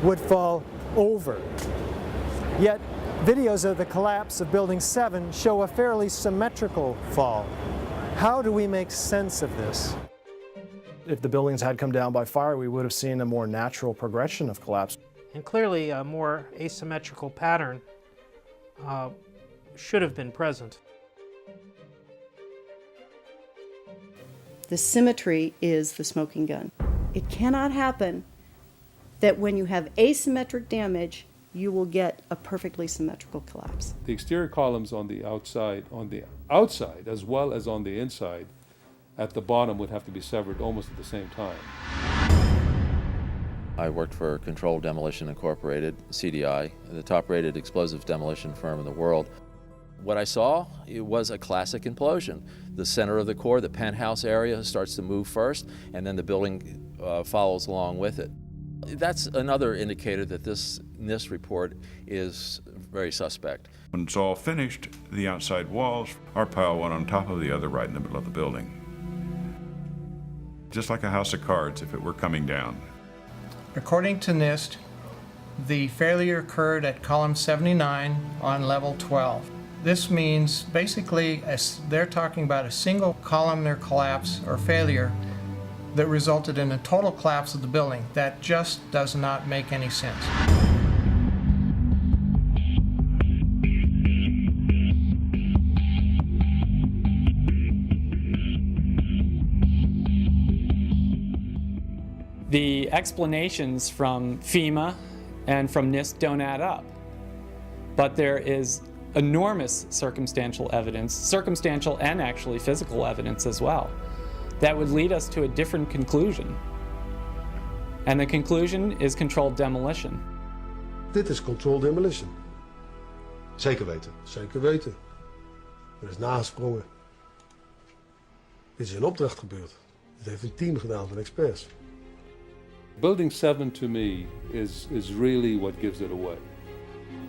would fall over. Yet, videos of the collapse of Building 7 show a fairly symmetrical fall. How do we make sense of this? If the buildings had come down by fire, we would have seen a more natural progression of collapse. And clearly a more asymmetrical pattern should have been present. The symmetry is the smoking gun. It cannot happen that when you have asymmetric damage, you will get a perfectly symmetrical collapse. The exterior columns on the outside as well as on the inside at the bottom would have to be severed almost at the same time. I worked for Controlled Demolition Incorporated, CDI, the top-rated explosive demolition firm in the world. What I saw, it was a classic implosion. The center of the core, the penthouse area, starts to move first, and then the building follows along with it. That's another indicator that this NIST report is very suspect. When it's all finished, the outside walls are piled one on top of the other right in the middle of the building. Just like a house of cards if it were coming down. According to NIST, the failure occurred at column 79 on level 12. This means basically they're talking about a single columnar collapse or failure that resulted in a total collapse of the building. That just does not make any sense. The explanations from FEMA and from NIST don't add up. But there is enormous circumstantial evidence, circumstantial and actually physical evidence as well, that would lead us to a different conclusion. And the conclusion is controlled demolition. Dit is controlled demolition. Zeker weten. Zeker weten. Er is nagesprongen. Dit is in opdracht gebeurd. Dit heeft een team gedaan van experts. Building 7 to me is really what gives it away,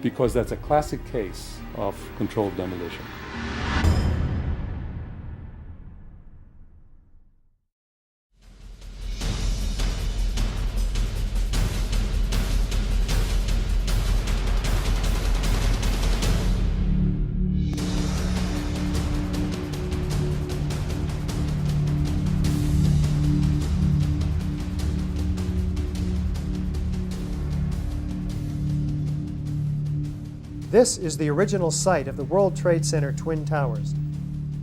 because that's a classic case of controlled demolition. This is the original site of the World Trade Center Twin Towers.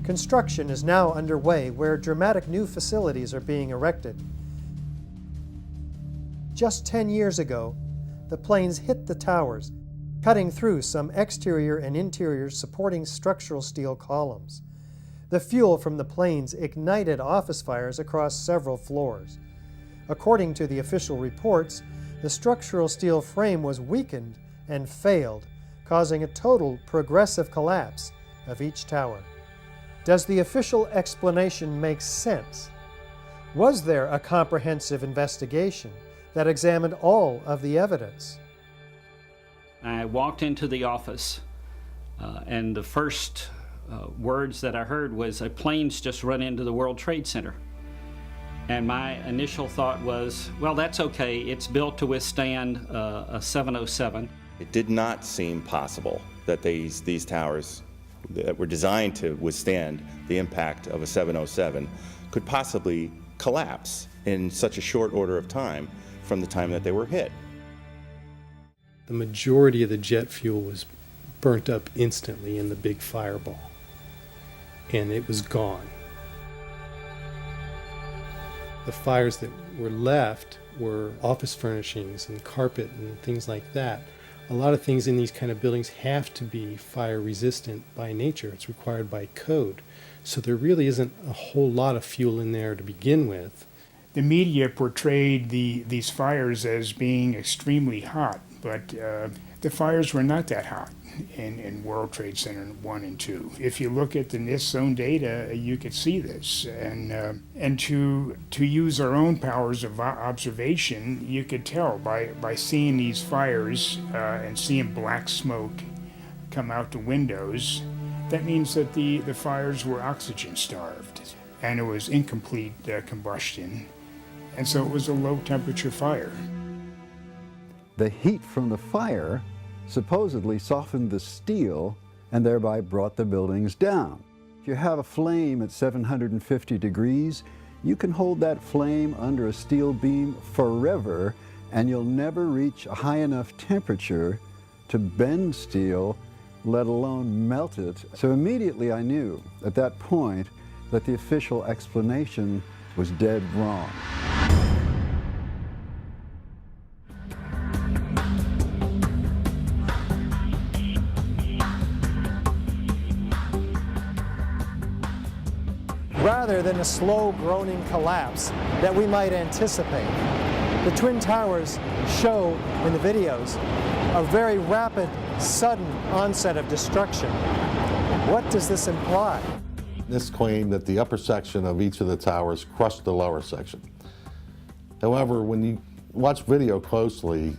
Construction is now underway where dramatic new facilities are being erected. Just 10 years ago, the planes hit the towers, cutting through some exterior and interior supporting structural steel columns. The fuel from the planes ignited office fires across several floors. According to the official reports, the structural steel frame was weakened and failed, causing a total progressive collapse of each tower. Does the official explanation make sense? Was there a comprehensive investigation that examined all of the evidence? I walked into the office and the first words that I heard was, planes just run into the World Trade Center. And my initial thought was, well, that's okay. It's built to withstand a 707. It did not seem possible that these towers that were designed to withstand the impact of a 707 could possibly collapse in such a short order of time from the time that they were hit. The majority of the jet fuel was burnt up instantly in the big fireball, and it was gone. The fires that were left were office furnishings and carpet and things like that. A lot of things in these kind of buildings have to be fire resistant by nature. It's required by code. So there really isn't a whole lot of fuel in there to begin with. The media portrayed these fires as being extremely hot, but the fires were not that hot in World Trade Center 1 and 2. If you look at the NIST zone data, you could see this. And to use our own powers of observation, you could tell by seeing these fires and seeing black smoke come out the windows. That means that the fires were oxygen starved, and it was incomplete combustion, and so it was a low temperature fire. The heat from the fire supposedly softened the steel and thereby brought the buildings down. If you have a flame at 750 degrees, you can hold that flame under a steel beam forever, and you'll never reach a high enough temperature to bend steel, let alone melt it. So immediately I knew at that point that the official explanation was dead wrong. Rather than a slow groaning collapse that we might anticipate, the Twin Towers show in the videos a very rapid, sudden onset of destruction. What does this imply? This claimed that the upper section of each of the towers crushed the lower section. However, when you watch video closely,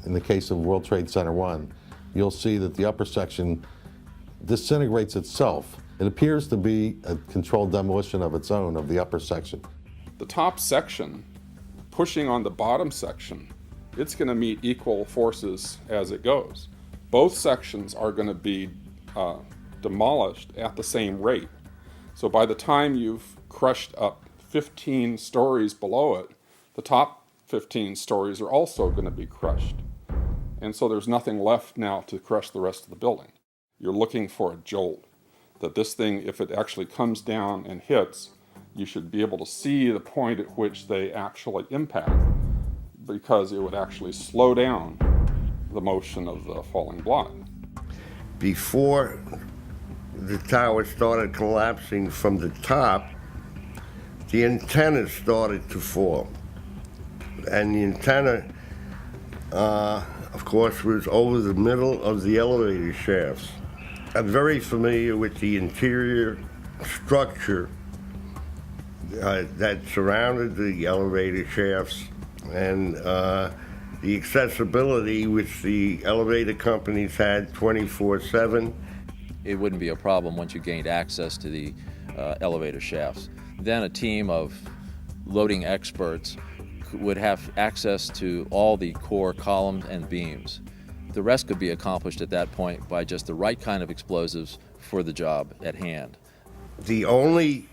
in the case of World Trade Center 1, you'll see that the upper section disintegrates itself. It appears to be a controlled demolition of its own of the upper section. The top section pushing on the bottom section, it's going to meet equal forces as it goes. Both sections are going to be demolished at the same rate. So by the time you've crushed up 15 stories below it, the top 15 stories are also going to be crushed. And so there's nothing left now to crush the rest of the building. You're looking for a jolt. That this thing, if it actually comes down and hits, you should be able to see the point at which they actually impact, because it would actually slow down the motion of the falling block. Before the tower started collapsing from the top, the antenna started to fall. And the antenna, of course, was over the middle of the elevator shafts. I'm very familiar with the interior structure that surrounded the elevator shafts and the accessibility which the elevator companies had 24/7. It wouldn't be a problem once you gained access to the elevator shafts. Then a team of loading experts would have access to all the core columns and beams. The rest could be accomplished at that point by just the right kind of explosives for the job at hand. The only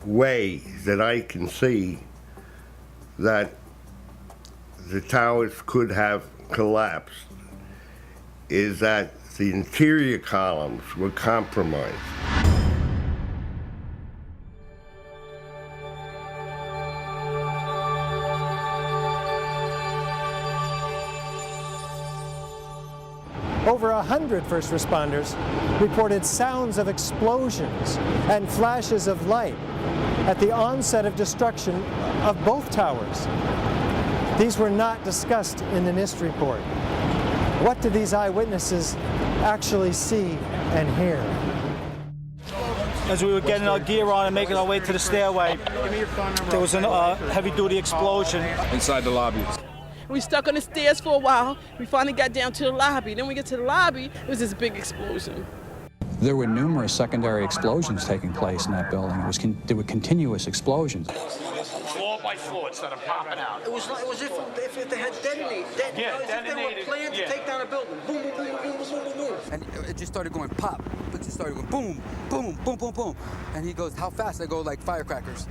way that I can see that the towers could have collapsed is that the interior columns were compromised. Over 100 first responders reported sounds of explosions and flashes of light at the onset of destruction of both towers. These were not discussed in the NIST report. What did these eyewitnesses actually see and hear? As we were getting our gear on and making our way to the stairway, there was a heavy-duty explosion inside the lobby. We stuck on the stairs for a while. We finally got down to the lobby. Then we get to the lobby, it was this big explosion. There were numerous secondary explosions taking place in that building. There were continuous explosions. Floor by floor, instead of popping out. It was if they had detonated. If they were planned to take down a building. Boom, boom, boom, boom, boom, boom, boom. And it just started going pop. It just started going boom, boom, boom, boom, boom. And he goes, how fast? I go like firecrackers.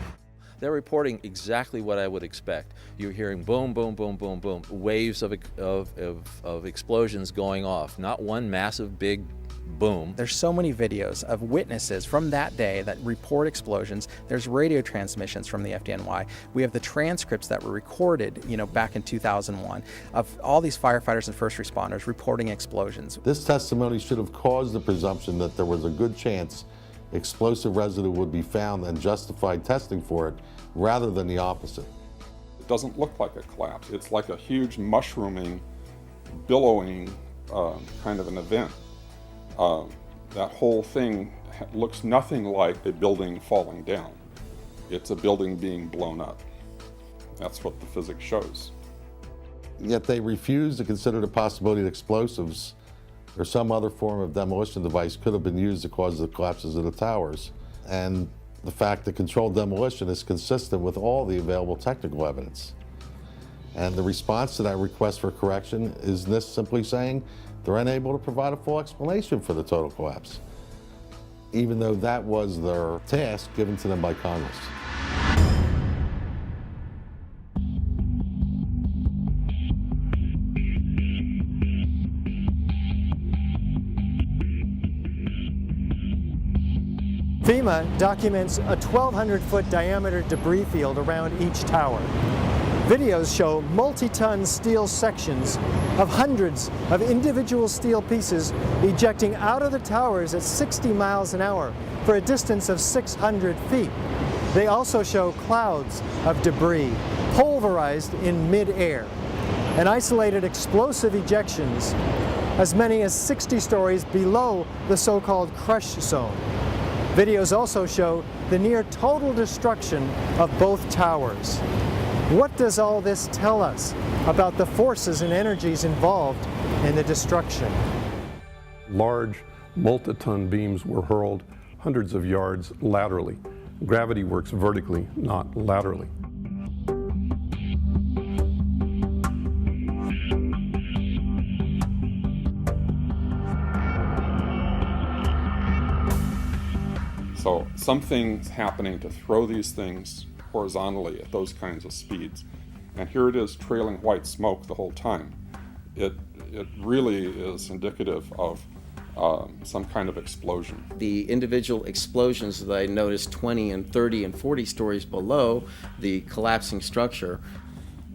They're reporting exactly what I would expect. You're hearing boom, boom, boom, boom, boom, waves of explosions going off, not one massive big boom. There's so many videos of witnesses from that day that report explosions. There's radio transmissions from the FDNY. We have the transcripts that were recorded, back in 2001 of all these firefighters and first responders reporting explosions. This testimony should have caused the presumption that there was a good chance explosive residue would be found and justified testing for it, rather than the opposite. It doesn't look like a collapse. It's like a huge mushrooming, billowing kind of an event. That whole thing looks nothing like a building falling down. It's a building being blown up. That's what the physics shows. Yet they refuse to consider the possibility that explosives or some other form of demolition device could have been used to cause the collapses of the towers. And the fact that controlled demolition is consistent with all the available technical evidence. And the response to that request for correction is NIST simply saying they're unable to provide a full explanation for the total collapse, even though that was their task given to them by Congress. FEMA documents a 1,200-foot diameter debris field around each tower. Videos show multi-ton steel sections of hundreds of individual steel pieces ejecting out of the towers at 60 miles an hour for a distance of 600 feet. They also show clouds of debris pulverized in mid-air and isolated explosive ejections as many as 60 stories below the so-called crush zone. Videos also show the near total destruction of both towers. What does all this tell us about the forces and energies involved in the destruction? Large multi-ton beams were hurled hundreds of yards laterally. Gravity works vertically, not laterally. So something's happening to throw these things horizontally at those kinds of speeds. And here it is trailing white smoke the whole time. It really is indicative of some kind of explosion. The individual explosions that I noticed 20 and 30 and 40 stories below the collapsing structure.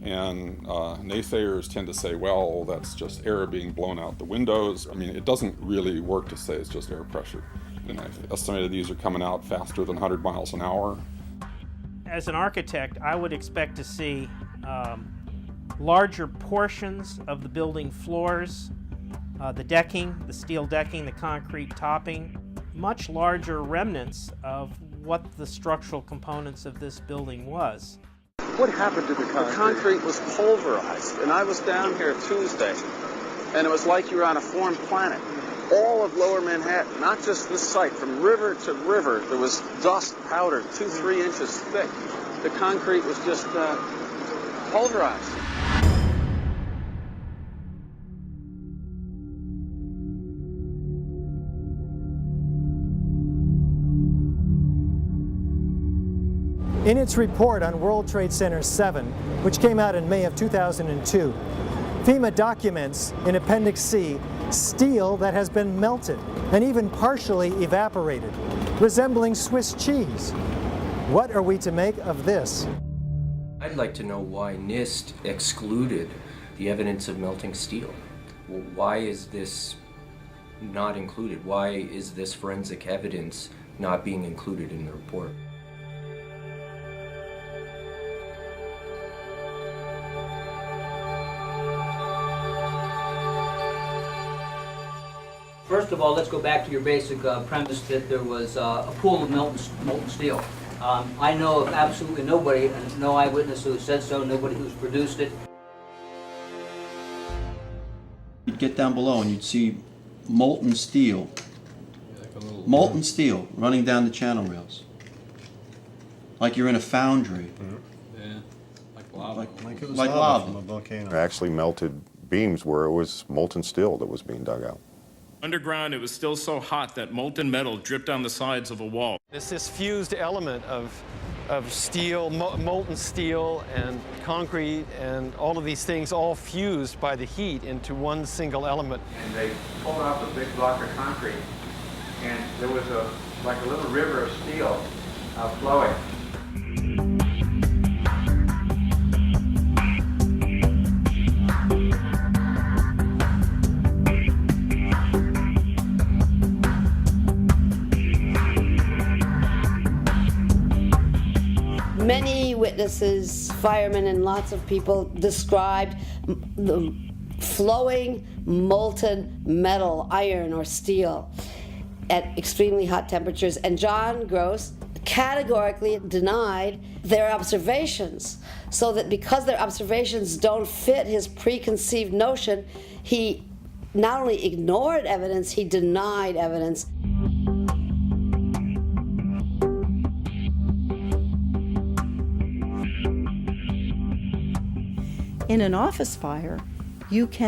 And naysayers tend to say, well, that's just air being blown out the windows. I mean, it doesn't really work to say it's just air pressure. And I've estimated these are coming out faster than 100 miles an hour. As an architect, I would expect to see larger portions of the building floors, the decking, the steel decking, the concrete topping, much larger remnants of what the structural components of this building was. What happened to the concrete? The concrete was pulverized, and I was down here Tuesday, and it was like you were on a foreign planet. All of Lower Manhattan, not just this site, from river to river, there was dust powder 2-3 inches thick. The concrete was just pulverized. In its report on World Trade Center 7, which came out in May of 2002, FEMA documents in Appendix C steel that has been melted and even partially evaporated, resembling Swiss cheese. What are we to make of this? I'd like to know why NIST excluded the evidence of melting steel. Why is this not included? Why is this forensic evidence not being included in the report? First of all, let's go back to your basic premise that there was a pool of molten steel. I know of absolutely nobody, and no eyewitness who said so, nobody who's produced it. You'd get down below and you'd see molten steel running down the channel rails. Like you're in a foundry. Yeah, like lava. Like it was lava from a volcano. Actually melted beams where it was molten steel that was being dug out. Underground, it was still so hot that molten metal dripped down the sides of a wall. It's this fused element of steel, molten steel and concrete and all of these things all fused by the heat into one single element. And they pulled off a big block of concrete, and there was like a little river of steel flowing. Many witnesses, firemen and lots of people described the flowing molten metal, iron or steel at extremely hot temperatures, and John Gross categorically denied their observations, so that because their observations don't fit his preconceived notion, he not only ignored evidence, he denied evidence. In an office fire, you can